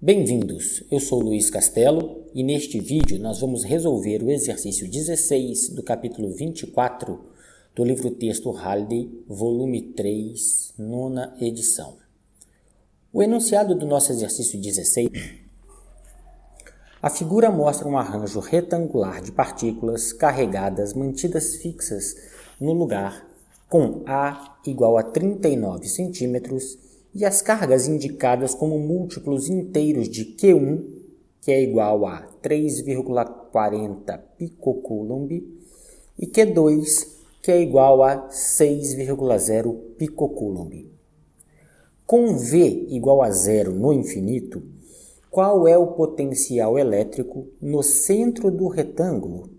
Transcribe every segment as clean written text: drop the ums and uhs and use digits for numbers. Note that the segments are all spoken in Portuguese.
Bem-vindos, eu sou Luiz Castelo e neste vídeo nós vamos resolver o exercício 16 do capítulo 24 do livro-texto Halliday, volume 3, nona edição. O enunciado do nosso exercício 16, a figura mostra um arranjo retangular de partículas carregadas mantidas fixas no lugar com A igual a 39 centímetros e as cargas indicadas como múltiplos inteiros de Q1, que é igual a 3,40 picocoulomb, e Q2, que é igual a 6,0 picocoulomb. Com V igual a zero no infinito, qual é o potencial elétrico no centro do retângulo?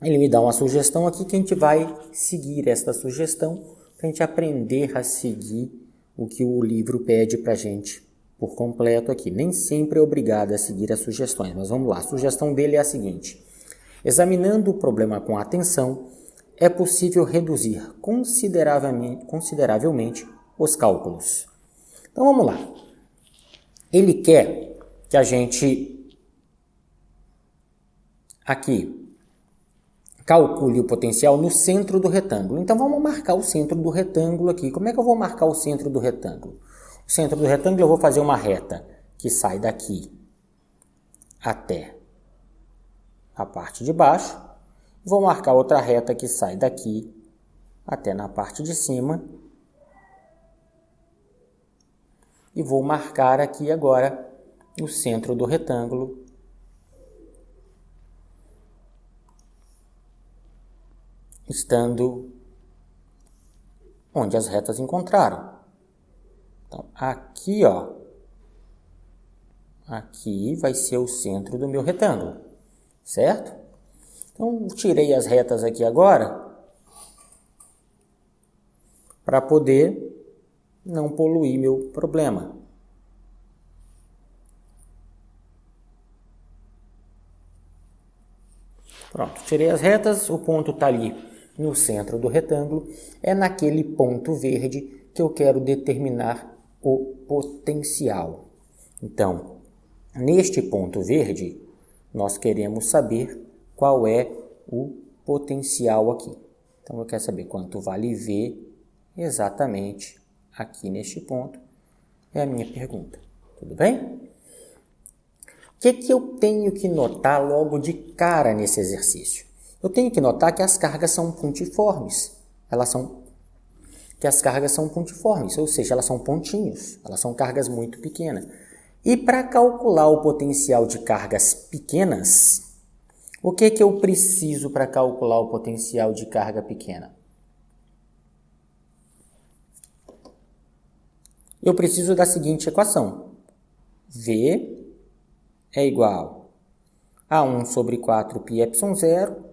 Ele me dá uma sugestão aqui que a gente vai seguir esta sugestão para a gente aprender a seguir o que o livro pede para a gente por completo aqui. Nem sempre é obrigado a seguir as sugestões, mas vamos lá. A sugestão dele é a seguinte: examinando o problema com atenção, é possível reduzir consideravelmente os cálculos. Então vamos lá. Ele quer que a gente aqui calcule o potencial no centro do retângulo. Então vamos marcar o centro do retângulo aqui. Como é que eu vou marcar o centro do retângulo? O centro do retângulo eu vou fazer uma reta que sai daqui até a parte de baixo. Vou marcar outra reta que sai daqui até na parte de cima. E vou marcar aqui agora o centro do retângulo. Estando onde as retas encontraram. Então, aqui, ó. Aqui vai ser o centro do meu retângulo. Certo? Então, tirei as retas aqui agora para poder não poluir meu problema. Pronto, tirei as retas, o ponto está ali no centro do retângulo. É naquele ponto verde que eu quero determinar o potencial. Então, neste ponto verde, nós queremos saber qual é o potencial aqui. Então, eu quero saber quanto vale V exatamente aqui neste ponto. É a minha pergunta. Tudo bem? O que eu tenho que notar logo de cara nesse exercício? Eu tenho que notar que as cargas são pontiformes. Ou seja, elas são pontinhos. Elas são cargas muito pequenas. E para calcular o potencial de cargas pequenas, o que eu preciso para calcular o potencial de carga pequena? Eu preciso da seguinte equação. V é igual a 1 sobre 4 πε0.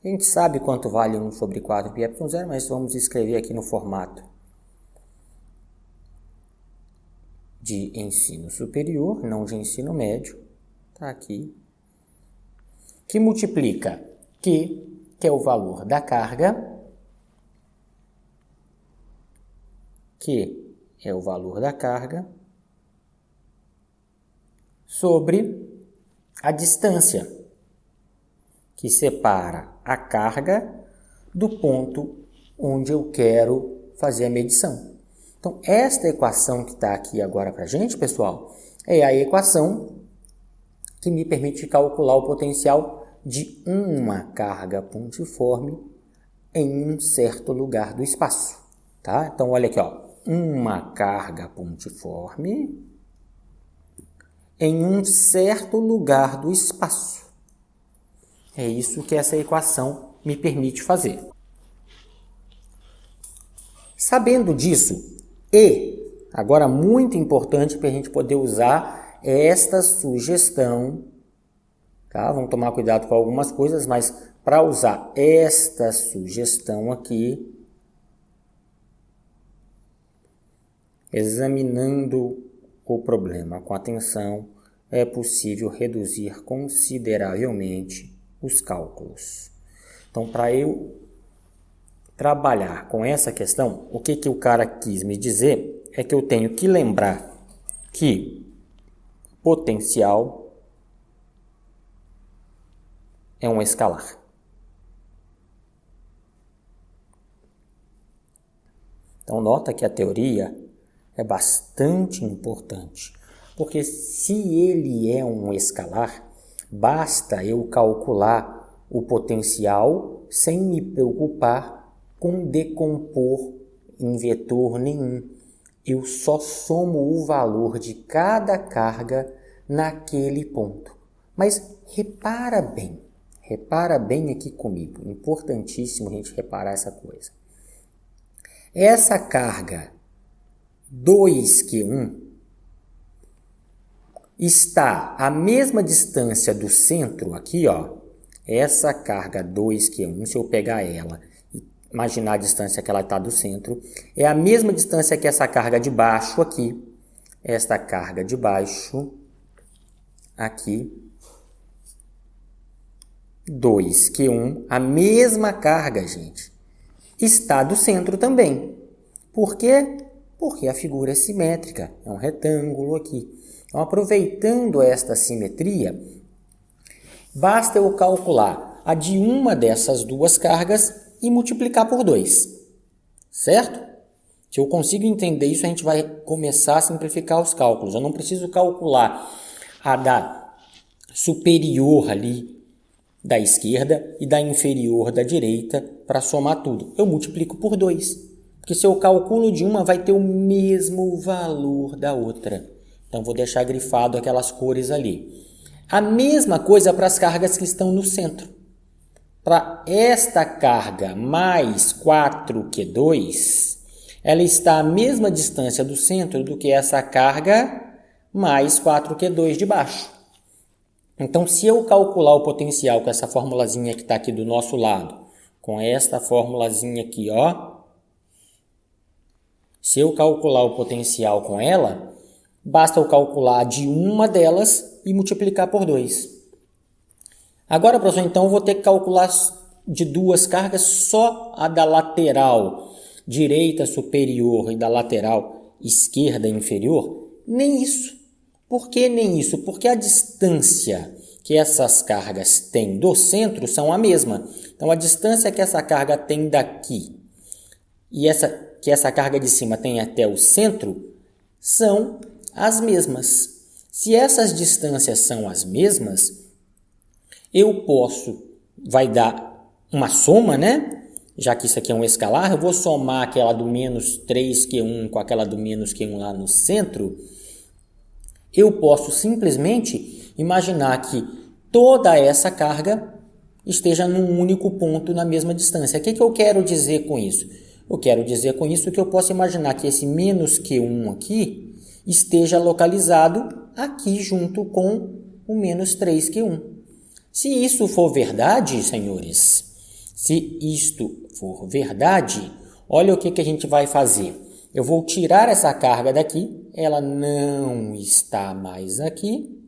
A gente sabe quanto vale 1 sobre 4 πε0, mas vamos escrever aqui no formato de ensino superior, não de ensino médio. Está aqui. Que multiplica Q, que é o valor da carga, sobre a distância que separa a carga do ponto onde eu quero fazer a medição. Então, esta equação que está aqui agora para a gente, pessoal, é a equação que me permite calcular o potencial de uma carga pontiforme em um certo lugar do espaço. Tá? Então, olha aqui, ó, uma carga pontiforme em um certo lugar do espaço. É isso que essa equação me permite fazer. Sabendo disso, e agora muito importante para a gente poder usar esta sugestão, tá? Vamos tomar cuidado com algumas coisas, mas para usar esta sugestão aqui, examinando o problema com atenção, é possível reduzir consideravelmente os cálculos. Então, para eu trabalhar com essa questão, o que o cara quis me dizer é que eu tenho que lembrar que potencial é um escalar. Então, nota que a teoria é bastante importante, porque se ele é um escalar, basta eu calcular o potencial sem me preocupar com decompor em vetor nenhum. Eu só somo o valor de cada carga naquele ponto. Mas repara bem aqui comigo, importantíssimo a gente reparar essa coisa. Essa carga 2Q1 está à mesma distância do centro aqui, ó. Essa carga 2Q1, se eu pegar ela e imaginar a distância que ela está do centro, é a mesma distância que essa carga de baixo aqui. Esta carga de baixo aqui, 2Q1, a mesma carga, gente, está do centro também. Por quê? Porque a figura é simétrica, é um retângulo aqui. Então, aproveitando esta simetria, basta eu calcular a de uma dessas duas cargas e multiplicar por 2, certo? Se eu consigo entender isso, a gente vai começar a simplificar os cálculos. Eu não preciso calcular a da superior ali da esquerda e da inferior da direita para somar tudo. Eu multiplico por 2, porque se eu calculo de uma, vai ter o mesmo valor da outra. Então, vou deixar grifado aquelas cores ali. A mesma coisa para as cargas que estão no centro. Para esta carga mais 4Q2, ela está à mesma distância do centro do que essa carga mais 4Q2 de baixo. Então, se eu calcular o potencial com essa formulazinha que está aqui do nosso lado, com esta formulazinha aqui, ó. Se eu calcular o potencial com ela, basta eu calcular de uma delas e multiplicar por 2. Agora, professor, então eu vou ter que calcular de duas cargas só a da lateral direita superior e da lateral esquerda inferior? Nem isso. Por que nem isso? Porque a distância que essas cargas têm do centro são a mesma. Então, a distância que essa carga tem daqui e que essa carga de cima tem até o centro são as mesmas. Se essas distâncias são as mesmas, eu posso, vai dar uma soma, né? Já que isso aqui é um escalar, eu vou somar aquela do menos 3Q1 com aquela do menos Q1 lá no centro. Eu posso simplesmente imaginar que toda essa carga esteja num único ponto na mesma distância. O que eu quero dizer com isso? Eu quero dizer com isso que eu posso imaginar que esse menos Q1 aqui esteja localizado aqui junto com o menos 3Q1. Se isso for verdade, senhores, se isto for verdade, olha o que a gente vai fazer. Eu vou tirar essa carga daqui, ela não está mais aqui,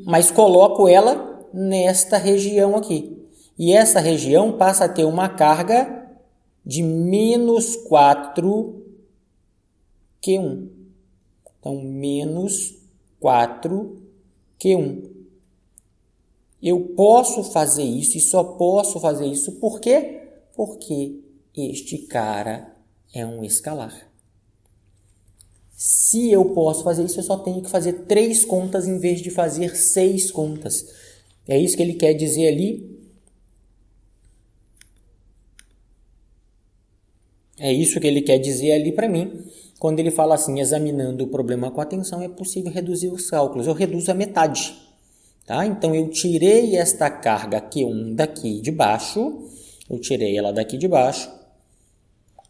mas coloco ela nesta região aqui. E essa região passa a ter uma carga de menos 4Q1. Então, menos 4Q1. Eu posso fazer isso e só posso fazer isso por quê? Porque este cara é um escalar. Se eu posso fazer isso, eu só tenho que fazer 3 contas em vez de fazer 6 contas. É isso que ele quer dizer ali. É isso que ele quer dizer ali para mim. Quando ele fala assim, examinando o problema com atenção, é possível reduzir os cálculos. Eu reduzo a metade. Tá? Então, eu tirei esta carga Q1 daqui de baixo. Eu tirei ela daqui de baixo.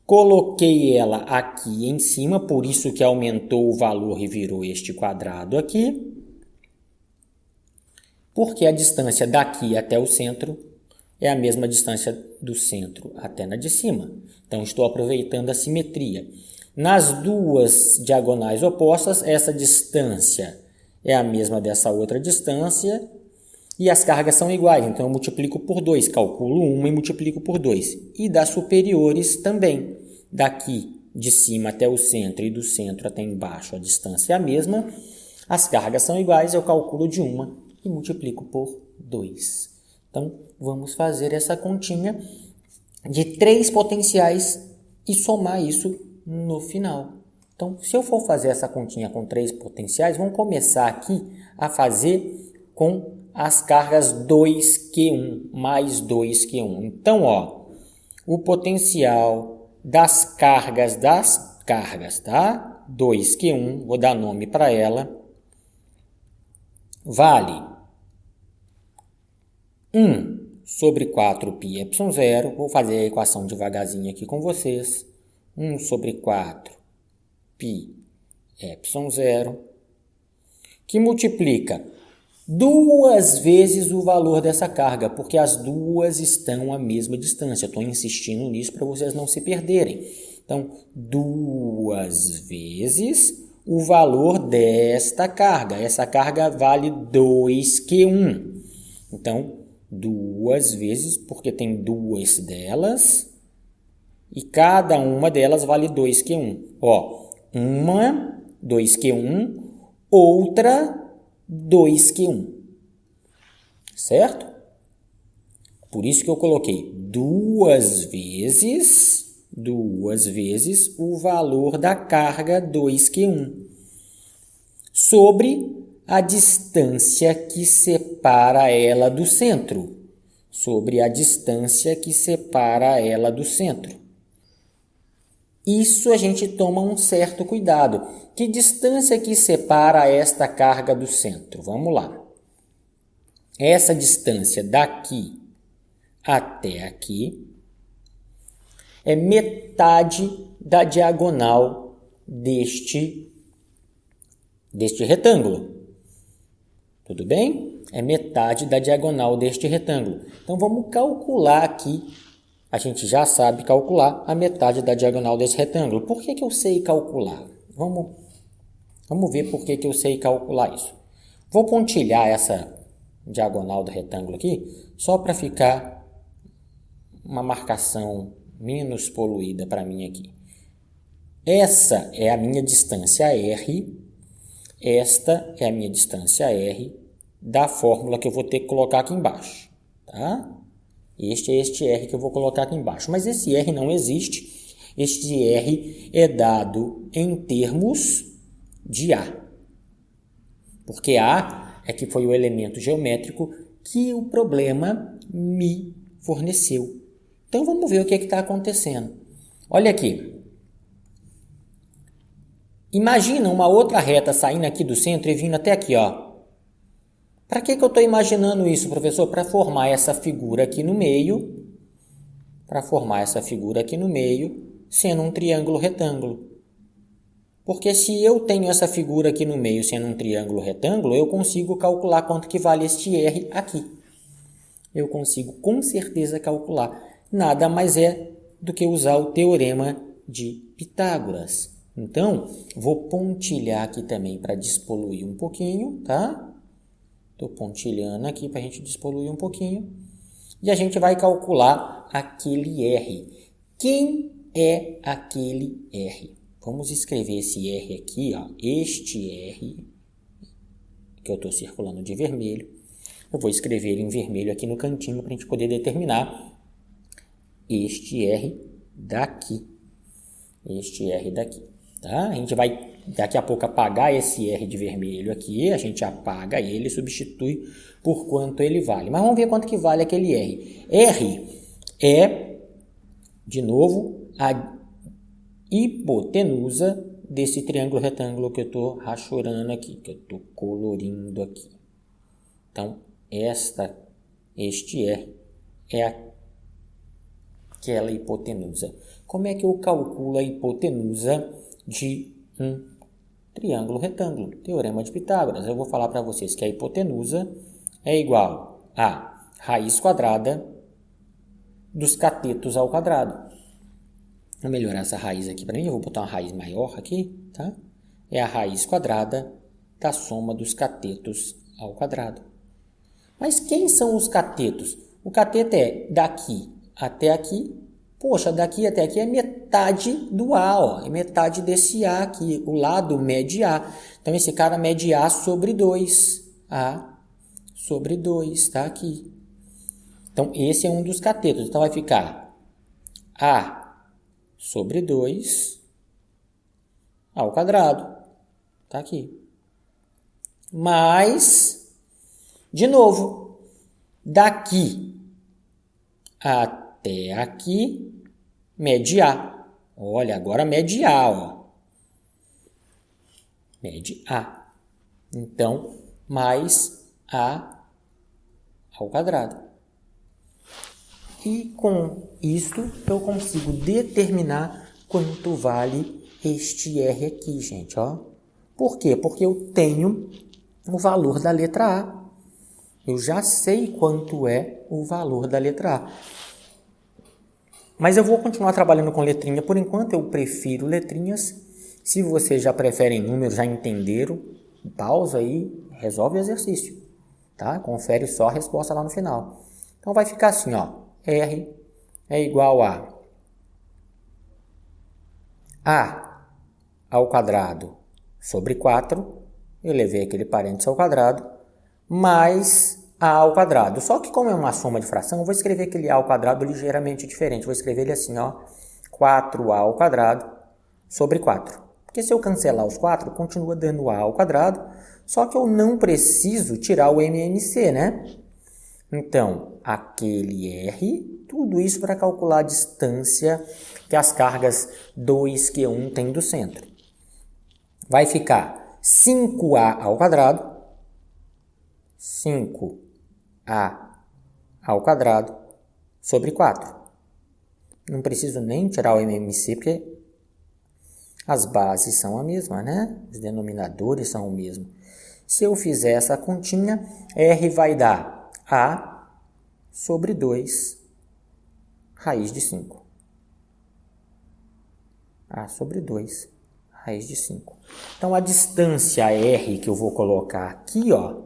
Coloquei ela aqui em cima, por isso que aumentou o valor e virou este quadrado aqui. Porque a distância daqui até o centro é a mesma distância do centro até na de cima. Então, estou aproveitando a simetria. Nas duas diagonais opostas, essa distância é a mesma dessa outra distância e as cargas são iguais. Então, eu multiplico por 2, calculo uma e multiplico por 2. E das superiores também. Daqui de cima até o centro e do centro até embaixo a distância é a mesma. As cargas são iguais, eu calculo de uma e multiplico por 2. Então, vamos fazer essa continha de 3 potenciais e somar isso no final. Então, se eu for fazer essa continha com 3 potenciais, vamos começar aqui a fazer com as cargas 2Q1 mais 2Q1. Então, o potencial das cargas, tá? 2Q1, vou dar nome para ela, vale 1 sobre 4πε0. Vou fazer a equação devagarzinho aqui com vocês. 1 sobre 4πε0, que multiplica 2 vezes o valor dessa carga, porque as duas estão à mesma distância. Estou insistindo nisso para vocês não se perderem. Então, 2 vezes o valor desta carga. Essa carga vale 2Q1. Então, 2 vezes, porque tem 2 delas, e cada uma delas vale 2Q1. Uma 2Q1, outra 2Q1. Certo? Por isso que eu coloquei 2 vezes o valor da carga 2Q1 sobre a distância que separa ela do centro. Isso a gente toma um certo cuidado. Que distância que separa esta carga do centro? Vamos lá. Essa distância daqui até aqui é metade da diagonal deste retângulo. Tudo bem? É metade da diagonal deste retângulo. Então, vamos calcular aqui. A gente já sabe calcular a metade da diagonal desse retângulo. Por que eu sei calcular? Vamos ver por que eu sei calcular isso. Vou pontilhar essa diagonal do retângulo aqui, só para ficar uma marcação menos poluída para mim aqui. Essa é a minha distância R. Esta é a minha distância R da fórmula que eu vou ter que colocar aqui embaixo. Tá? Este é este R que eu vou colocar aqui embaixo. Mas esse R não existe. Este R é dado em termos de A. Porque A é que foi o elemento geométrico que o problema me forneceu. Então, vamos ver o que está acontecendo. Olha aqui. Imagina uma outra reta saindo aqui do centro e vindo até aqui, Para que eu estou imaginando isso, professor? Para formar essa figura aqui no meio. Sendo um triângulo retângulo. Porque se eu tenho essa figura aqui no meio sendo um triângulo retângulo, eu consigo calcular quanto que vale este R aqui. Eu consigo com certeza calcular. Nada mais é do que usar o teorema de Pitágoras. Então, vou pontilhar aqui também para despoluir um pouquinho, tá? Estou pontilhando aqui para a gente despoluir um pouquinho. E a gente vai calcular aquele R. Quem é aquele R? Vamos escrever esse R aqui, este R, que eu estou circulando de vermelho. Eu vou escrever ele em vermelho aqui no cantinho para a gente poder determinar este R daqui. Tá? A gente vai daqui a pouco apagar esse R de vermelho aqui, a gente apaga ele e substitui por quanto ele vale. Mas vamos ver quanto que vale aquele R. R é, de novo, a hipotenusa desse triângulo retângulo que eu estou rachurando aqui, que eu estou colorindo aqui. Então, este R é aquela hipotenusa. Como é que eu calculo a hipotenusa de um triângulo retângulo? Teorema de Pitágoras. Eu vou falar para vocês que a hipotenusa é igual a raiz quadrada dos catetos ao quadrado. Vou melhorar essa raiz aqui para mim. Eu vou botar uma raiz maior aqui, tá? É a raiz quadrada da soma dos catetos ao quadrado. Mas quem são os catetos? O cateto é daqui até aqui Poxa, daqui até aqui é metade do A, ó. É metade desse A aqui. O lado mede A. Então, esse cara mede A sobre 2. A sobre 2, tá aqui. Então, esse é um dos catetos. Então, vai ficar A sobre 2 ao quadrado. Tá aqui. Mais, de novo, daqui até aqui, mede A. Olha, agora mede A, ó. Mede A. Então, mais A ao quadrado. E com isto, eu consigo determinar quanto vale este R aqui, gente, ó. Por quê? Porque eu tenho o valor da letra A. Eu já sei quanto é o valor da letra A. Mas eu vou continuar trabalhando com letrinha. Por enquanto, eu prefiro letrinhas. Se vocês já preferem números, já entenderam, pausa aí, resolve o exercício. Tá? Confere só a resposta lá no final. Então, vai ficar assim, ó. R é igual a ao quadrado sobre 4. Eu levei aquele parênteses ao quadrado, mais A ao quadrado. Só que como é uma soma de fração, eu vou escrever aquele A ao quadrado ligeiramente diferente. Vou escrever ele assim, ó. 4A ao quadrado sobre 4. Porque se eu cancelar os 4, continua dando A ao quadrado. Só que eu não preciso tirar o MMC, né? Então, aquele R, tudo isso para calcular a distância que as cargas 2Q1 têm do centro. Vai ficar 5A ao quadrado, 5A ao quadrado sobre 4. Não preciso nem tirar o MMC, porque as bases são a mesma, né? Os denominadores são o mesmo. Se eu fizer essa continha, R vai dar A sobre 2 raiz de 5. A sobre 2 raiz de 5. Então, a distância R que eu vou colocar aqui, ó,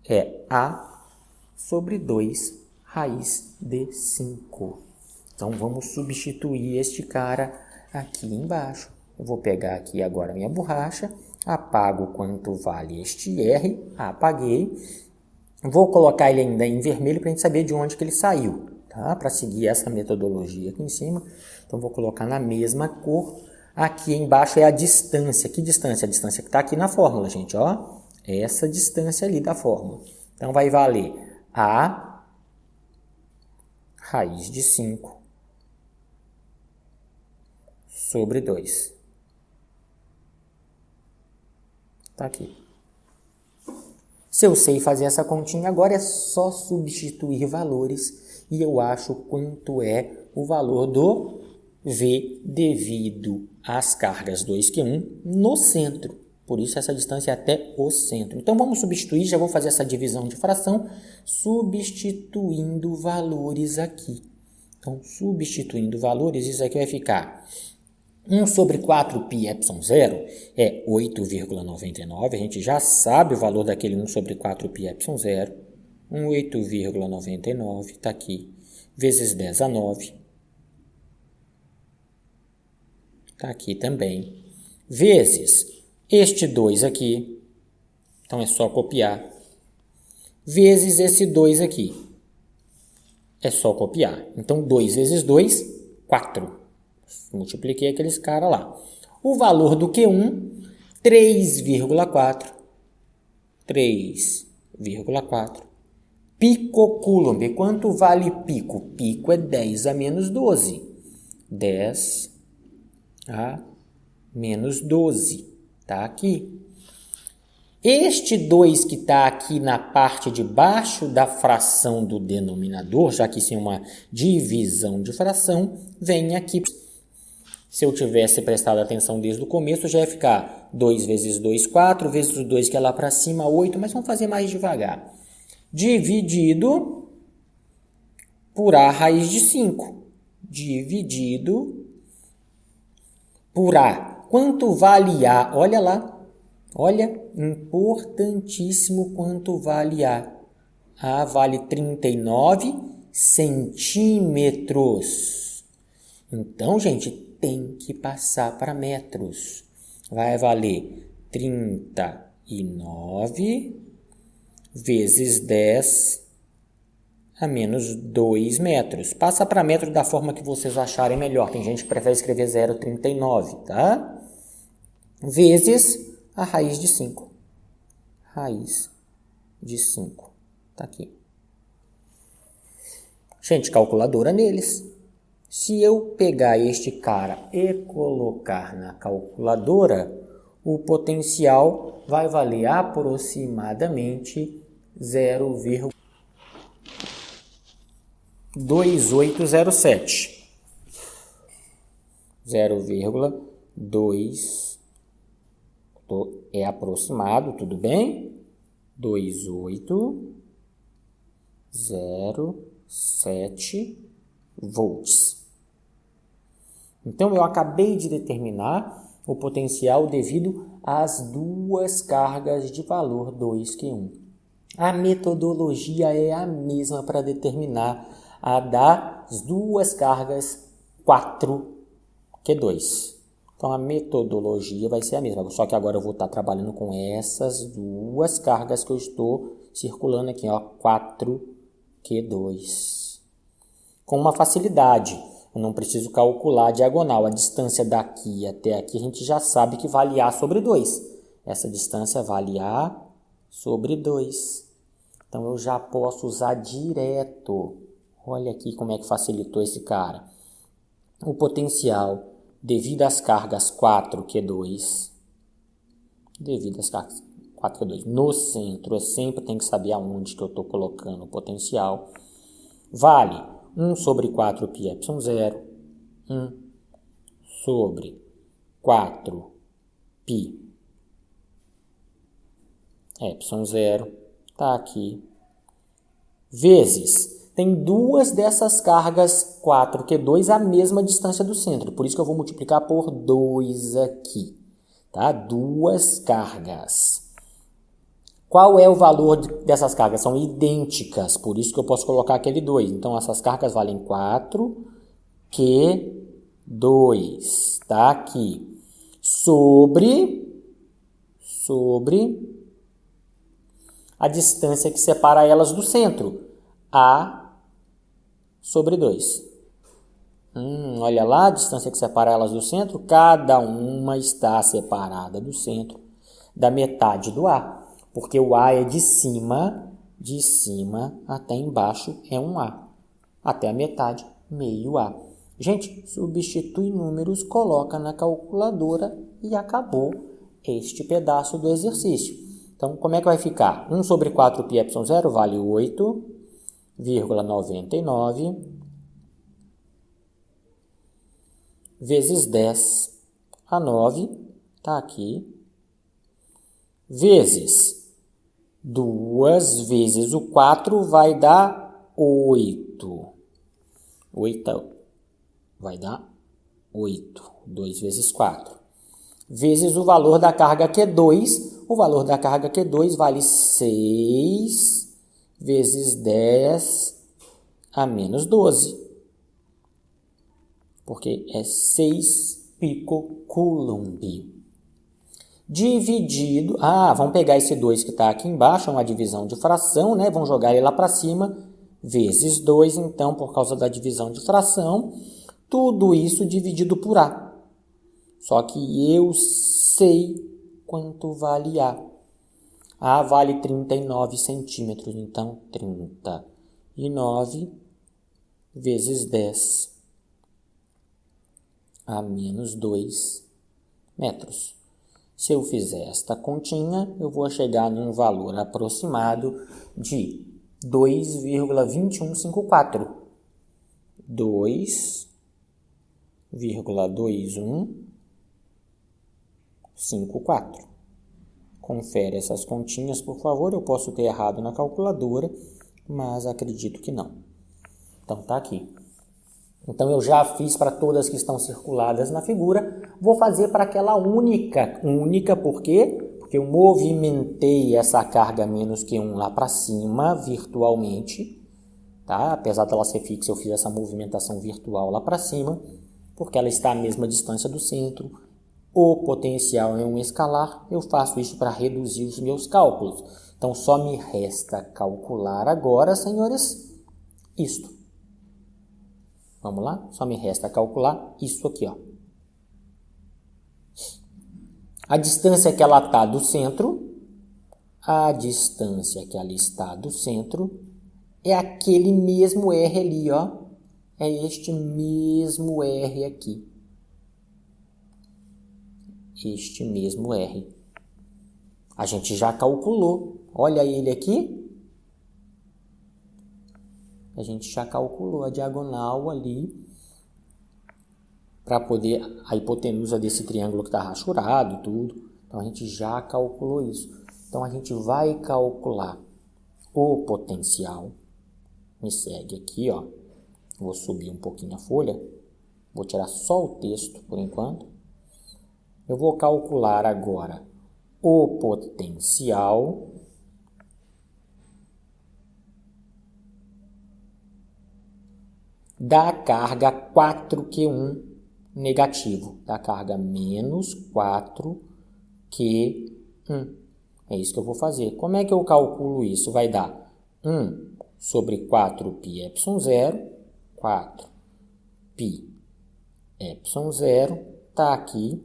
é A sobre 2 raiz de 5. Então, vamos substituir este cara aqui embaixo. Eu vou pegar aqui agora a minha borracha, apago quanto vale este R, apaguei. Vou colocar ele ainda em vermelho para a gente saber de onde que ele saiu, tá? Para seguir essa metodologia aqui em cima. Então, vou colocar na mesma cor. Aqui embaixo é a distância. Que distância? A distância que está aqui na fórmula, gente, ó. Essa distância ali da fórmula. Então, vai valer A raiz de 5 sobre 2. Tá aqui. Se eu sei fazer essa continha, agora é só substituir valores e eu acho quanto é o valor do V devido às cargas 2Q1 no centro. Por isso, essa distância é até o centro. Então, vamos substituir, já vou fazer essa divisão de fração, substituindo valores aqui. Então, substituindo valores, isso aqui vai ficar 1 sobre 4 πε0 é 8,99. A gente já sabe o valor daquele 1 sobre 4 πε0. 8,99 está aqui, vezes 10 a 9. Está aqui também. Vezes este 2 aqui. Então, é só copiar. Vezes esse 2 aqui. É só copiar. Então, 2 vezes 2, 4. Multipliquei aqueles caras lá. O valor do Q1, 3,4. 3,4. Picocoulomb. Quanto vale pico? Pico é 10 a menos 12. 10 a menos 12. Está aqui. Este 2 que está aqui na parte de baixo da fração do denominador, já que isso é uma divisão de fração, vem aqui. Se eu tivesse prestado atenção desde o começo, já ia ficar 2 vezes 2, 4, vezes o 2 que é lá para cima, 8, mas vamos fazer mais devagar. Dividido por A raiz de 5. Dividido por A. Quanto vale A? Olha lá. Olha, importantíssimo quanto vale A. A vale 39 centímetros. Então, gente, tem que passar para metros. Vai valer 39 vezes 10 a menos 2 metros. Passa para metro da forma que vocês acharem melhor. Tem gente que prefere escrever 0,39, tá? Vezes a raiz de 5. Raiz de 5. Tá aqui. Gente, calculadora neles. Se eu pegar este cara e colocar na calculadora, o potencial vai valer aproximadamente 0,2807. 0,2 é aproximado, tudo bem? 2807 volts. Então, eu acabei de determinar o potencial devido às duas cargas de valor 2Q1. A metodologia é a mesma para determinar a das duas cargas 4Q2. Então, a metodologia vai ser a mesma, só que agora eu vou estar trabalhando com essas duas cargas que eu estou circulando aqui, ó, 4Q2. Com uma facilidade. Eu não preciso calcular a diagonal. A distância daqui até aqui a gente já sabe que vale A sobre 2. Essa distância vale A sobre 2. Então, eu já posso usar direto. Olha aqui como é que facilitou esse cara. O potencial devido às cargas 4Q2. Devido às cargas 4Q2 no centro. Eu sempre tenho que saber aonde que eu estou colocando o potencial. Vale 1 sobre 4πε0, 1 sobre 4πε0, está aqui, vezes, tem duas dessas cargas 4Q2 a mesma distância do centro, por isso que eu vou multiplicar por 2 aqui, tá? Duas cargas. Qual é o valor dessas cargas? São idênticas, por isso que eu posso colocar aquele 2. Então, essas cargas valem 4Q2, tá aqui, sobre a distância que separa elas do centro, A sobre 2. Olha lá, a distância que separa elas do centro, cada uma está separada do centro da metade do A. Porque o A é de cima até embaixo é um A. Até a metade, meio A. Gente, substitui números, coloca na calculadora e acabou este pedaço do exercício. Então, como é que vai ficar? 1 sobre 4πε0 vale 8,99 vezes 10 a 9, está aqui, vezes 2 vezes o 4 vai dar 8. 8 vai dar 8. 2 vezes 4. Vezes o valor da carga Q2. O valor da carga Q2 vale 6 vezes 10 a menos 12. Porque é 6 picocoulomb. Dividido... vamos pegar esse 2 que está aqui embaixo, é uma divisão de fração, né? Vamos jogar ele lá para cima, vezes 2, então, por causa da divisão de fração, tudo isso dividido por A. Só que eu sei quanto vale A. A vale 39 centímetros, então 39 vezes 10 a menos 2 metros. Se eu fizer esta continha, eu vou chegar num valor aproximado de 2,2154. 2,2154. Confere essas continhas, por favor. Eu posso ter errado na calculadora, mas acredito que não. Então, tá aqui. Então, eu já fiz para todas que estão circuladas na figura. Vou fazer para aquela única. Única por quê? Porque eu movimentei essa carga menos Q1 lá para cima, virtualmente. Tá? Apesar dela ser fixa, eu fiz essa movimentação virtual lá para cima. porque ela está à mesma distância do centro. O potencial é um escalar, eu faço isso para reduzir os meus cálculos. Então, só me resta calcular agora, senhores, isto. Vamos lá? Só me resta calcular isso aqui, ó. A distância que ela está do centro, é aquele mesmo R ali, ó. É este mesmo R aqui. Este mesmo R. A gente já calculou. Olha ele aqui. A gente já calculou a diagonal ali para poder a hipotenusa desse triângulo que está rachurado e tudo. Então, a gente já calculou isso. Então, a gente vai calcular o potencial. Me segue aqui, ó. Vou subir um pouquinho a folha. Vou tirar só o texto por enquanto. Eu vou calcular agora o potencial da carga 4Q1 negativo, da carga menos 4Q1. É isso que eu vou fazer. Como é que eu calculo isso? Vai dar 1 sobre 4πε0, 4πε0, tá aqui,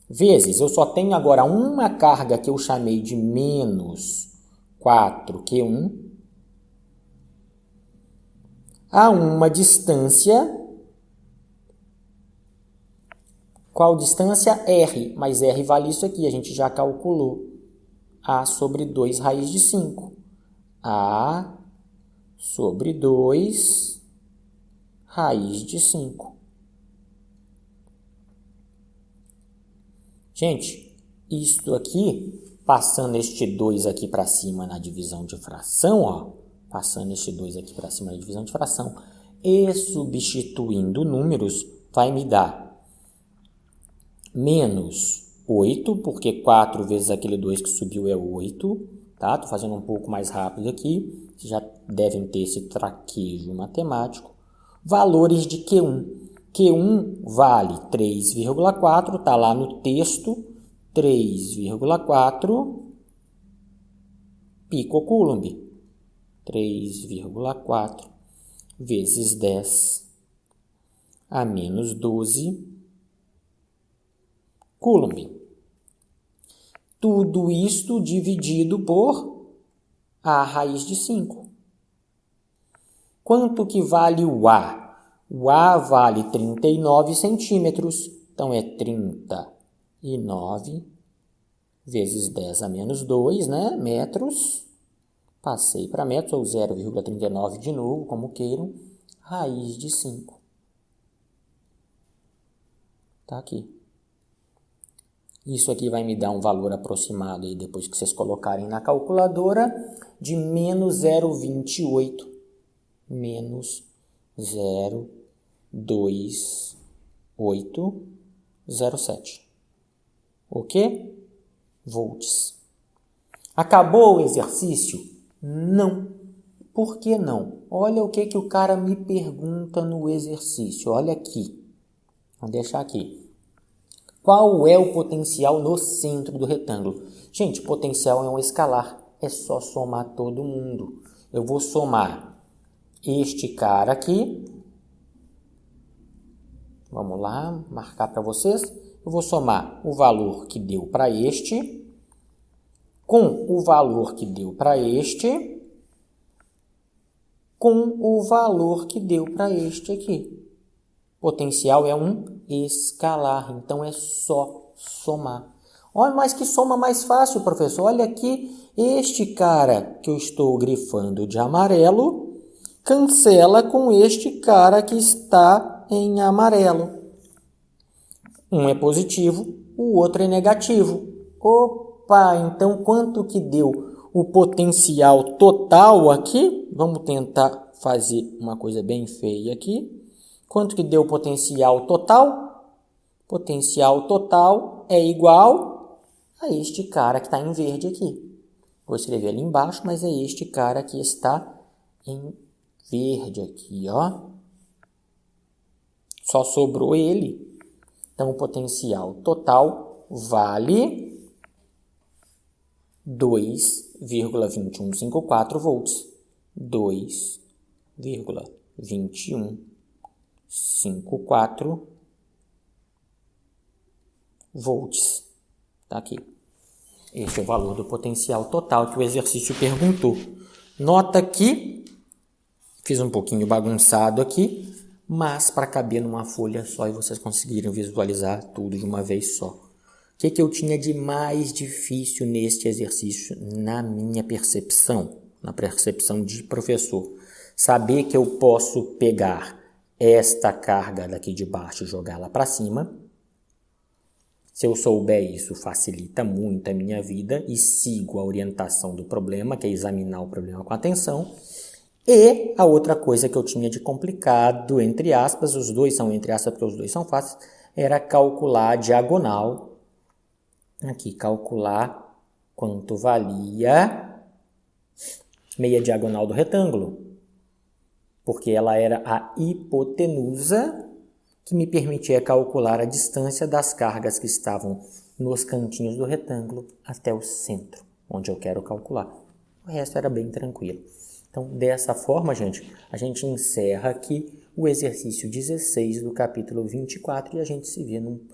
vezes, eu só tenho agora uma carga que eu chamei de menos 4Q1, a uma distância. Qual distância? R, mas R vale isso aqui, a gente já calculou. A sobre 2 raiz de 5. A sobre 2 raiz de 5. Gente, isto aqui, passando este 2 aqui para cima na divisão de fração, ó, passando este 2 aqui para cima na divisão de fração, e substituindo números, vai me dar menos 8, porque 4 vezes aquele 2 que subiu é 8, tá? Estou fazendo um pouco mais rápido aqui, vocês já devem ter esse traquejo matemático. Valores de Q1. Q1 vale 3,4, está lá no texto, 3,4 picocoulomb. 3,4 vezes 10 a menos 12 coulomb. Tudo isto dividido por A raiz de 5. Quanto que vale o A? O A vale 39 centímetros. Então, é 39 vezes 10 a menos 2, né? Metros. Passei para metros, ou 0,39 de novo, como queiram. Raiz de 5. Tá aqui. Isso aqui vai me dar um valor aproximado, aí depois que vocês colocarem na calculadora, de menos 0,28. Menos 0,2807. Ok? Volts. Acabou o exercício? Não. Por que não? Olha o que o cara me pergunta no exercício. Olha aqui. Vou deixar aqui. Qual é o potencial no centro do retângulo? Gente, potencial é um escalar. É só somar todo mundo. Eu vou somar este cara aqui. Vamos lá, marcar para vocês. Eu vou somar o valor que deu para este com o valor que deu para este com o valor que deu para este aqui. Potencial é um escalar, então é só somar. Olha, mas que soma mais fácil, professor. Olha aqui, este cara que eu estou grifando de amarelo cancela com este cara que está em amarelo. Um é positivo, o outro é negativo. Opa, então quanto que deu o potencial total aqui? Vamos tentar fazer uma coisa bem feia aqui. Quanto que deu o potencial total? Potencial total é igual a este cara que está em verde aqui. Vou escrever ali embaixo, mas é este cara que está em verde aqui, ó. Só sobrou ele. Então, o potencial total vale 2,2154 volts. 2,2154 volts. Tá aqui. Este é o valor do potencial total que o exercício perguntou. Nota que fiz um pouquinho bagunçado aqui, mas para caber numa folha só e vocês conseguiram visualizar tudo de uma vez só. O que eu tinha de mais difícil neste exercício, na minha percepção, na percepção de professor? Saber que eu posso pegar esta carga daqui de baixo e jogá-la para cima. Se eu souber isso, facilita muito a minha vida e sigo a orientação do problema, que é examinar o problema com atenção. E a outra coisa que eu tinha de complicado, entre aspas, os dois são entre aspas porque os dois são fáceis, era calcular a diagonal. Aqui, calcular quanto valia meia diagonal do retângulo. Porque ela era a hipotenusa que me permitia calcular a distância das cargas que estavam nos cantinhos do retângulo até o centro, onde eu quero calcular. O resto era bem tranquilo. Então, dessa forma, gente, a gente encerra aqui o exercício 16 do capítulo 24 e a gente se vê num próximo.